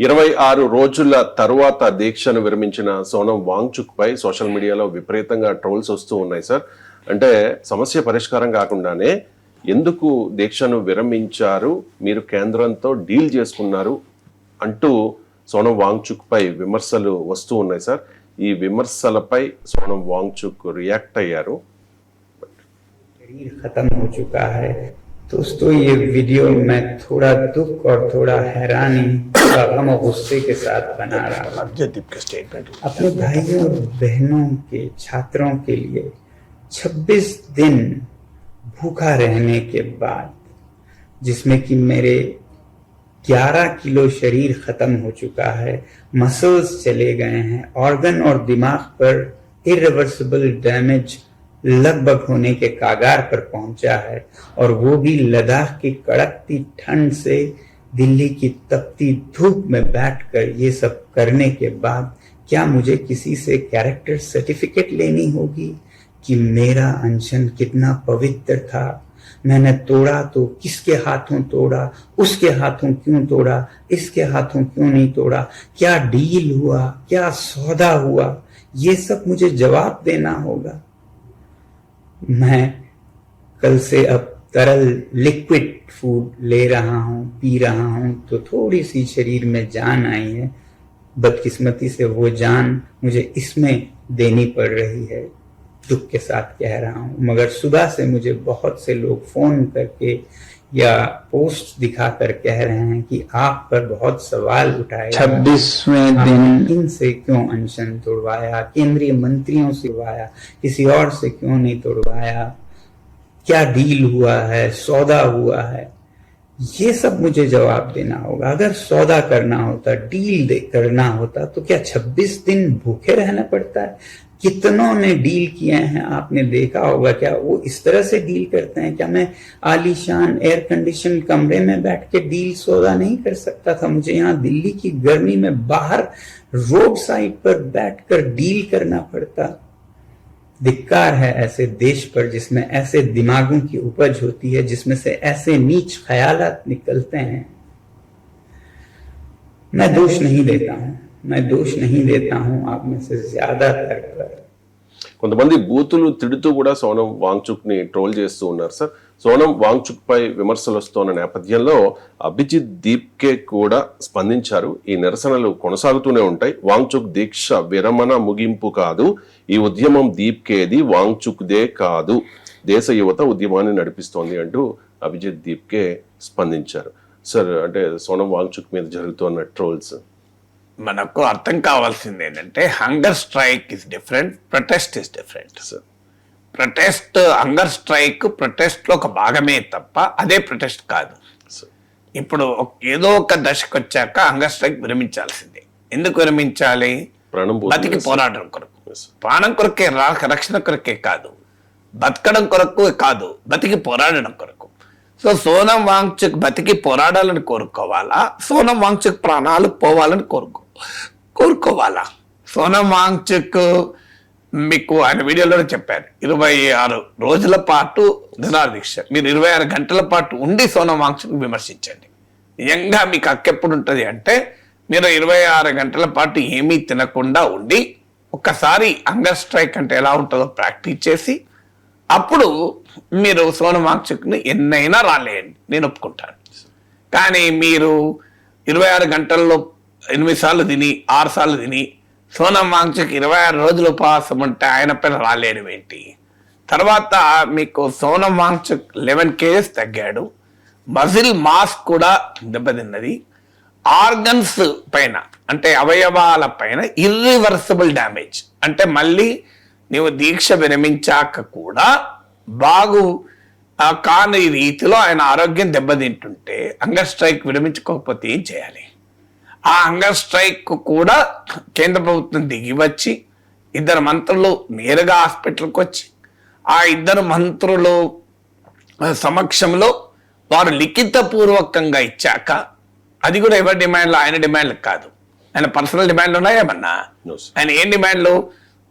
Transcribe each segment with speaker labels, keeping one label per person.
Speaker 1: 26 రోజుల తరువాత దీక్షను విరమించిన సోనం వాంగ్చుక్ పై సోషల్ మీడియాలో విపరీతంగా ట్రోల్స్ వస్తూ ఉన్నాయి సార్. అంటే సమస్య పరిష్కారం కాకుండానే ఎందుకు దీక్షను విరమించారు, మీరు కేంద్రంతో డీల్ చేసుకున్నారు అంటూ సోనం వాంగ్చుక్ పై విమర్శలు వస్తూ ఉన్నాయి సార్. ఈ విమర్శలపై సోనం వాంగ్చుక్ రియాక్ట్ అయ్యారు.
Speaker 2: खत्म हो चुका है दोस्तों, ये वीडियो मैं थोड़ा दुख और थोड़ा हैरानी और गम और गुस्से के साथ बना रहा हूँ। अपने भाइयों और बहनों के छात्रों के लिए 26 दिन भूखा रहने के बाद, जिसमें कि मेरे 11 किलो शरीर खत्म हो चुका है, मसल्स चले गए हैं, ऑर्गन और दिमाग पर इरिवर्सिबल डैमेज लगभग होने के कागार पर पहुंचा है, और वो भी लद्दाख की कड़कती ठंड से दिल्ली की तपती धूप में बैठकर ये सब करने के बाद क्या मुझे किसी से कैरेक्टर सर्टिफिकेट लेनी होगी कि मेरा अनशन कितना पवित्र था, मैंने तोड़ा तो किसके हाथों तोड़ा, उसके हाथों क्यों तोड़ा, इसके हाथों क्यों नहीं तोड़ा, क्या डील हुआ, क्या सौदा हुआ, ये सब मुझे जवाब देना होगा। मैं कल से अब तरल लिक्विड फूड ले रहा हूँ, पी रहा हूँ, तो थोड़ी सी शरीर में जान आई है। बदकिस्मती से वो जान मुझे इसमें देनी पड़ रही है, दुख के साथ कह रहा हूँ। मगर सुबह से मुझे बहुत से लोग फोन करके या पोस्ट दिखाकर कह रहे हैं कि आप पर बहुत सवाल उठाए, 26वें दिन इनसे क्यों अनशन तोड़वाया, केंद्रीय मंत्रियों से तोड़वाया, किसी और से क्यों नहीं तोड़वाया, क्या डील हुआ है, सौदा हुआ है, ये सब मुझे जवाब देना होगा। अगर सौदा करना होता, डील करना होता, तो क्या 26 दिन भूखे रहना पड़ता है? कितनों ने डील किए हैं, आपने देखा होगा। क्या वो इस तरह से डील करते हैं? क्या मैं आलीशान एयर कंडीशन कमरे में बैठ के डील सौदा नहीं कर सकता था? मुझे यहाँ दिल्ली की गर्मी में बाहर रोड साइड पर बैठकर डील करना पड़ता। धिक्कार है ऐसे देश पर जिसमें ऐसे दिमागों की उपज होती है, जिसमें से ऐसे नीच ख्यालात निकलते हैं। मैं दोष नहीं देता हूँ, मैं दोष नहीं देता हूँ आप में से ज्यादातर पर।
Speaker 1: కొంతమంది బూతులు తిడుతూ కూడా సోనం వాంగ్చుక్ ని ట్రోల్ చేస్తూ ఉన్నారు సార్. సోనం వాంగ్చుక్ పై విమర్శలు వస్తున్న నేపథ్యంలో అభిజిత్ దీప్కే కూడా స్పందించారు. ఈ నిరసనలు కొనసాగుతూనే ఉంటాయి. వాంగ్చుక్ దీక్ష విరమణ ముగింపు కాదు, ఈ ఉద్యమం దీప్కేది, వాంగ్చుక్దే కాదు, దేశ యువత ఉద్యమాన్ని నడిపిస్తోంది అంటూ అభిజిత్ దీప్కే స్పందించారు. సార్, అంటే సోనం వాంగ్చుక్ మీద జరుగుతున్న ట్రోల్స్
Speaker 3: మనకు అర్థం కావాల్సింది ఏంటంటే, hunger strike is different, protest is different. Protest, hunger strike protest లో ఒక భాగమే తప్ప అదే ప్రొటెస్ట్ కాదు. ఇప్పుడు ఏదో ఒక దశకు వచ్చాక హంగర్ స్ట్రైక్ విరమించాల్సిందే. ఎందుకు విరమించాలి? బతికి పోరాటం కొరకు, ప్రాణం కొరకే, రక్షణ కొరకే కాదు, బతకడం కొరకు కాదు, బతికి పోరాడడం కొరకు. సో సోనం వాంగ్చుక్ బతికి పోరాడాలని కోరుకోవాలా, సోనం వాంగ్చుక్ ప్రాణాలు పోవాలని కోరుకోవాలా? సోనం వాంగ్చుక్ మీకు ఆయన వీడియోలో చెప్పారు, 26 రోజుల పాటు నిరాహార దీక్ష. మీరు 26 గంటల పాటు ఉండి సోనం వాంగ్చుక్ విమర్శించండి. నిజంగా మీకు హక్కెప్పుడు ఉంటుంది అంటే, మీరు 26 గంటల పాటు ఏమీ తినకుండా ఉండి ఒక్కసారి హంగర్ స్ట్రైక్ అంటే ఎలా ఉంటుందో ప్రాక్టీస్ చేసి అప్పుడు మీరు సోనం వాంగ్చుక్ని ఎన్నైనా రాలేయండి, నేను ఒప్పుకుంటాను. కానీ మీరు 26 గంటల్లో 8 సార్లు తిని 6 సార్లు తిని సోనం వాంగ్చుక్ 26 రోజులు ఉపవాసం ఉంటే ఆయన పైన రాలేయడం ఏంటి? తర్వాత మీకు సోనం వాంగ్చుక్ 11 kgs తగ్గాడు, మజిల్ మాస్ కూడా దెబ్బతిన్నది, ఆర్గన్స్ పైన అంటే అవయవాల పైన ఇర్రివర్సిబుల్ డ్యామేజ్, అంటే మళ్ళీ నీవు దీక్ష విరమించాక కూడా కాని రీతిలో ఆయన ఆరోగ్యం దెబ్బతింటుంటే హంగర్ స్ట్రైక్ విరమించుకోకపోతే ఏం చేయాలి? ఆ హంగర్ స్ట్రైక్ కూడా కేంద్ర ప్రభుత్వం దిగి వచ్చి 2 మంత్రులు నేరుగా హాస్పిటల్కి వచ్చి ఆ 2 మంత్రులు సమక్షంలో వారు లిఖితపూర్వకంగా ఇచ్చాక, అది కూడా ఎవరి డిమాండ్లు? ఆయన డిమాండ్లు కాదు, ఆయన పర్సనల్ డిమాండ్లు ఉన్నాయేమన్నా? ఆయన ఏం డిమాండ్లు?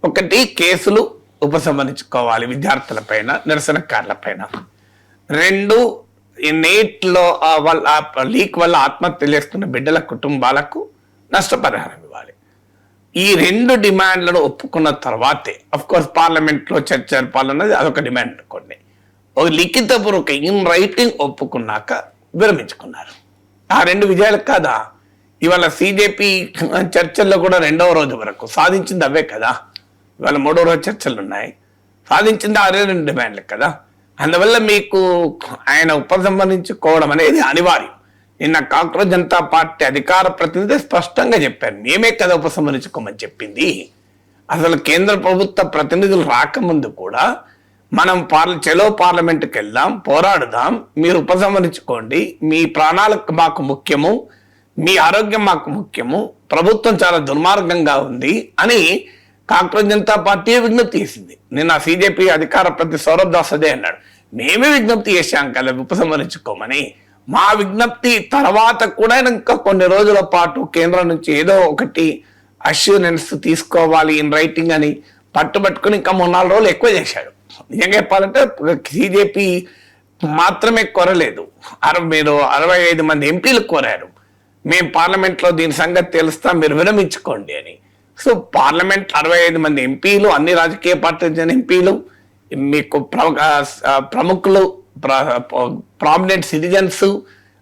Speaker 3: ఒకటి, కేసులు ఉపసంహరించుకోవాలి విద్యార్థుల పైన, నిరసనకారుల పైన. 2, ఈ నీట్లో లీక్ వల్ల ఆత్మహత్య చేస్తున్న బిడ్డల కుటుంబాలకు నష్టపరిహారం ఇవ్వాలి. ఈ 2 డిమాండ్లను ఒప్పుకున్న తర్వాతే కోర్స్ పార్లమెంట్లో చర్చ జరపాలన్నది అదొక డిమాండ్ అనుకోండి. ఒక లిఖితపూర్వక ఇన్ రైటింగ్ ఒప్పుకున్నాక విరమించుకున్నారు. ఆ 2 విజయాలు కాదా? ఇవాళ సిజేపీ చర్చల్లో కూడా 2వ రోజు వరకు సాధించింది అవే కదా. ఇవాళ 3వ రోజు చర్చలు ఉన్నాయి, సాధించింది ఆ 2 డిమాండ్లు కదా. అందువల్ల మీకు ఆయన ఉపసంహరించుకోవడం అనేది అనివార్యం. నిన్న కాంగ్రెస్ జనతా పార్టీ అధికార ప్రతినిధి స్పష్టంగా చెప్పారు, మేమే కదా ఉపసంహరించుకోమని చెప్పింది. అసలు కేంద్ర ప్రభుత్వ ప్రతినిధులు రాకముందు కూడా మనం చలో పార్లమెంట్కి వెళ్దాం, పోరాడుదాం, మీరు ఉపసంహరించుకోండి, మీ ప్రాణాలకు మాకు ముఖ్యము, మీ ఆరోగ్యం మాకు ముఖ్యము, ప్రభుత్వం చాలా దుర్మార్గంగా ఉంది అని కాంగ్రెస్ జనతా పార్టీ విజ్ఞప్తి చేసింది. నిన్న సిజేపీ అధికార ప్రతినిధి సౌరభ్ దాస్ అదే అన్నాడు, మేమే విజ్ఞప్తి చేశాం కదా ఉపసంహరించుకోమని. మా విజ్ఞప్తి తర్వాత కూడా ఇంకా కొన్ని రోజుల పాటు కేంద్రం నుంచి ఏదో ఒకటి అష్యూరెన్స్ తీసుకోవాలి ఇన్ రైటింగ్ అని పట్టుబట్టుకుని ఇంకా 3-4 రోజులు ఎక్కువ చేశాడు. నిజంగా చెప్పాలంటే సిజేపీ మాత్రమే కోరలేదు, మీరు 65 మంది ఎంపీలు కోరారు, మేము పార్లమెంట్లో దీని సంగతి తెలుస్తాం, మీరు విరమించుకోండి అని. సో పార్లమెంట్ 65 మంది ఎంపీలు, అన్ని రాజకీయ పార్టీల చెందిన ఎంపీలు, మీకు ప్రముఖులు, ప్రామినెంట్ సిటిజన్స్,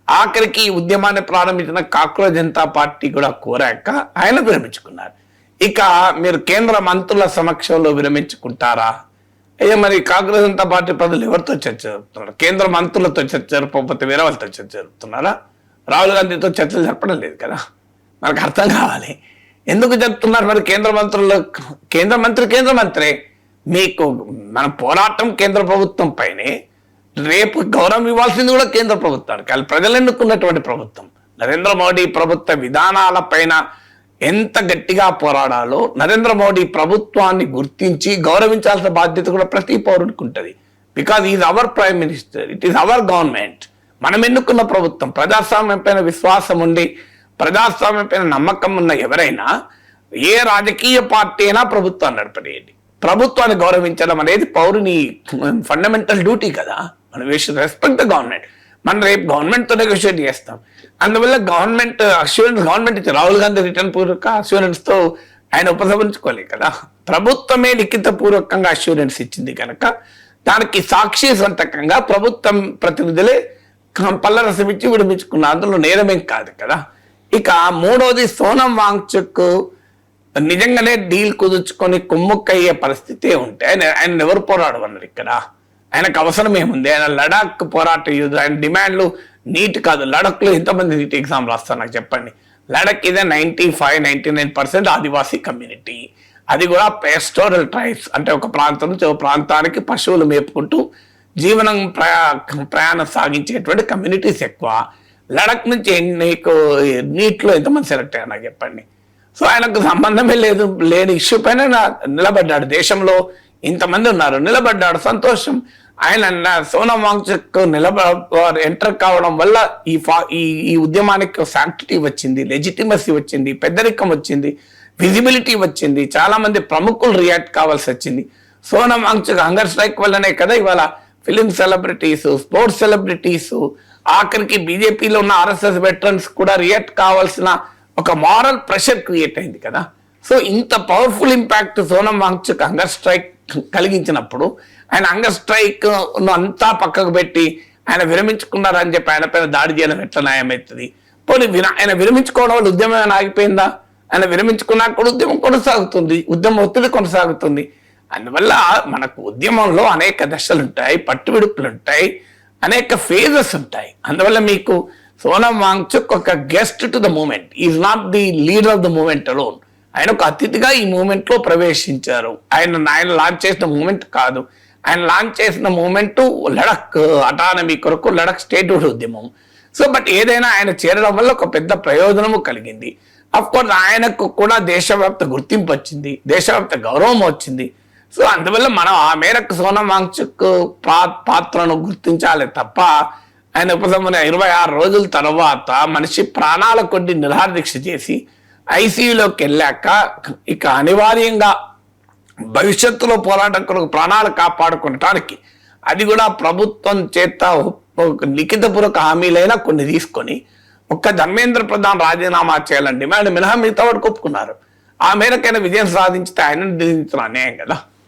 Speaker 3: ఆఖరికి ఈ ఉద్యమాన్ని ప్రారంభించిన కాంగ్రెస్ జనతా పార్టీ కూడా కోరాక ఆయన విరమించుకున్నారు. ఇక మీరు కేంద్ర మంత్రుల సమక్షంలో విరమించుకుంటారా? అయ్యా మరి కాంగ్రెస్ జనతా పార్టీ ప్రజలు ఎవరితో చర్చ జరుపుతున్నారు? కేంద్ర మంత్రులతో చర్చ జరపకపోతే వేరే వాళ్ళతో చర్చ జరుపుతున్నారా? రాహుల్ గాంధీతో చర్చలు జరపడం లేదు కదా. మనకు అర్థం కావాలి ఎందుకు చెప్తున్నారు. మరి కేంద్ర మంత్రే. మీకు మన పోరాటం కేంద్ర ప్రభుత్వం పైనే, రేపు గౌరవం ఇవ్వాల్సింది కూడా కేంద్ర ప్రభుత్వానికి. వాళ్ళు ప్రజలు ఎన్నుకున్నటువంటి ప్రభుత్వం. నరేంద్ర మోడీ ప్రభుత్వ విధానాల పైన ఎంత గట్టిగా పోరాడాలో నరేంద్ర మోడీ ప్రభుత్వాన్ని గుర్తించి గౌరవించాల్సిన బాధ్యత కూడా ప్రతి పౌరుడికి ఉంటుంది. Because is our prime minister, it is our government. మనం ఎన్నుకున్న ప్రభుత్వం. ప్రజాస్వామ్యం పైన విశ్వాసం ఉండి, ప్రజాస్వామ్యం పైన నమ్మకం ఉన్న ఎవరైనా, ఏ రాజకీయ పార్టీ అయినా ప్రభుత్వాన్ని నడపనేయండి. ప్రభుత్వాన్ని గౌరవించడం అనేది పౌరుని ఫండమెంటల్ డ్యూటీ కదా. మనం we should respect the government. మనం రేపు గవర్నమెంట్తో నెగోషియేట్ చేస్తాం. అందువల్ల గవర్నమెంట్ ఇచ్చే రాహుల్ గాంధీ రిటర్న్ పూర్వక అష్యూరెన్స్తో ఆయన ఉపసంహరించుకోలేదు కదా. ప్రభుత్వమే లిఖిత పూర్వకంగా అష్యూరెన్స్ ఇచ్చింది కనుక దానికి సాక్షి సంతకంగా ప్రభుత్వం ప్రతినిధులే పల్లరసం ఇచ్చి విడిపించుకున్న, అందులో నేరమేం కాదు కదా. ఇక 3వది సోనం వాంగ్చుక్ నిజంగానే డీల్ కుదుర్చుకొని కుమ్ముక్కయ్యే పరిస్థితే ఉంటే ఆయన ఎవరు పోరాడమన్నారు ఇక్కడ? ఆయనకు అవసరం ఏముంది? ఆయన లడాక్ పోరాట యూజ్, ఆయన డిమాండ్లు నీట్ కాదు. లడాక్లో ఎంతమంది నీట్ ఎగ్జామ్ రాస్తారు నాకు చెప్పండి. లడాక్ ఇదే 95-99% ఆదివాసీ కమ్యూనిటీ. అది కూడా పేస్టోరల్ ట్రైబ్స్, అంటే ఒక ప్రాంతం నుంచి ఒక ప్రాంతానికి పశువులు మేపుకుంటూ జీవనం ప్రయాణం సాగించేటువంటి కమ్యూనిటీస్ ఎక్కువ. లడాక్ నుంచి నీట్లో ఎంతమంది సెలెక్ట్ అయ్యారు నాకు చెప్పండి. సో ఆయనకు సంబంధమే లేని ఇష్యూ పైన నిలబడ్డాడు. దేశంలో ఇంతమంది ఉన్నారు, నిలబడ్డాడు, సంతోషం. ఆయన సోనం వాంగ్చుక్ ఎంటర్ కావడం వల్ల ఈ ఉద్యమానికి శాంక్టిటీ వచ్చింది, లెజిటిమసీ వచ్చింది, పెద్దరికం వచ్చింది, విజిబిలిటీ వచ్చింది. చాలా మంది ప్రముఖులు రియాక్ట్ కావాల్సి వచ్చింది. సోనం వాంగ్చుక్ హంగర్ స్ట్రైక్ వల్లనే కదా ఇవాళ ఫిలిం సెలబ్రిటీస్, స్పోర్ట్స్ సెలబ్రిటీస్, ఆఖరికి బీజేపీలో ఉన్న ఆర్ఎస్ఎస్ వెటరన్స్ కూడా రియాక్ట్ కావాల్సిన ఒక మారల్ ప్రెషర్ క్రియేట్ అయింది కదా. సో ఇంత powerful impact Sonam Wangchuk hunger strike కలిగించినప్పుడు ఆయన హంగర్ స్ట్రైక్ అంతా పక్కకు పెట్టి ఆయన విరమించుకున్నారని చెప్పి ఆయన పైన దాడి చేయడం ఎట్లా న్యాయమవుతుంది? పోనీ ఆయన విరమించుకోవడం వల్ల ఉద్యమం ఏమైనా ఆగిపోయిందా? ఆయన విరమించుకున్నాక కూడా ఉద్యమం కొనసాగుతుంది, ఉద్యమం ఒత్తిడి కొనసాగుతుంది. అందువల్ల మనకు ఉద్యమంలో అనేక దశలు ఉంటాయి, పట్టువిడుపులు ఉంటాయి, అనేక ఫేజెస్ ఉంటాయి. అందువల్ల మీకు సోనం వాంగ్చుక్ ఒక guest to the moment, is not the leader of the moment alone. ఆయన ఒక అతిథిగా ఈ మూమెంట్ లో ప్రవేశించారు. ఆయన లాంచ్ చేసిన మూమెంట్ కాదు. ఆయన లాంచ్ చేసిన మూమెంట్ లడక్ అటానమీ కొరకు, లడక్ స్టేట్హుడ్ ఉద్యమం. సో బట్ ఏదైనా ఆయన చేరడం వల్ల ఒక పెద్ద ప్రయోజనము కలిగింది. అఫ్ కోర్స్ ఆయనకు కూడా దేశవ్యాప్త గుర్తింపు వచ్చింది, దేశవ్యాప్త గౌరవం వచ్చింది. సో అందువల్ల మనం ఆ మేరకు సోనం వాంగ్చుక్ పాత్రను గుర్తించాలి తప్ప ఆయన ఉపసంహరణ 26 రోజుల తర్వాత మనిషి ప్రాణాల కొద్ది నిరాహార దీక్ష చేసి ఐసీయూలోకి వెళ్ళాక ఇక అనివార్యంగా భవిష్యత్తులో పోరాటం కొరకు ప్రాణాలు కాపాడుకోవటానికి, అది కూడా ప్రభుత్వం చేత లిఖితపూర్వక హామీలైనా కొన్ని తీసుకొని ఒక్క ధర్మేంద్ర ప్రధాన్ రాజీనామా చేయాలని డిమాండ్ మినహా మిగతా వాడు ఒప్పుకున్నారు. ఆ మేరకైనా విజయం సాధించితే ఆయనను దించడం అన్యాయం కదా.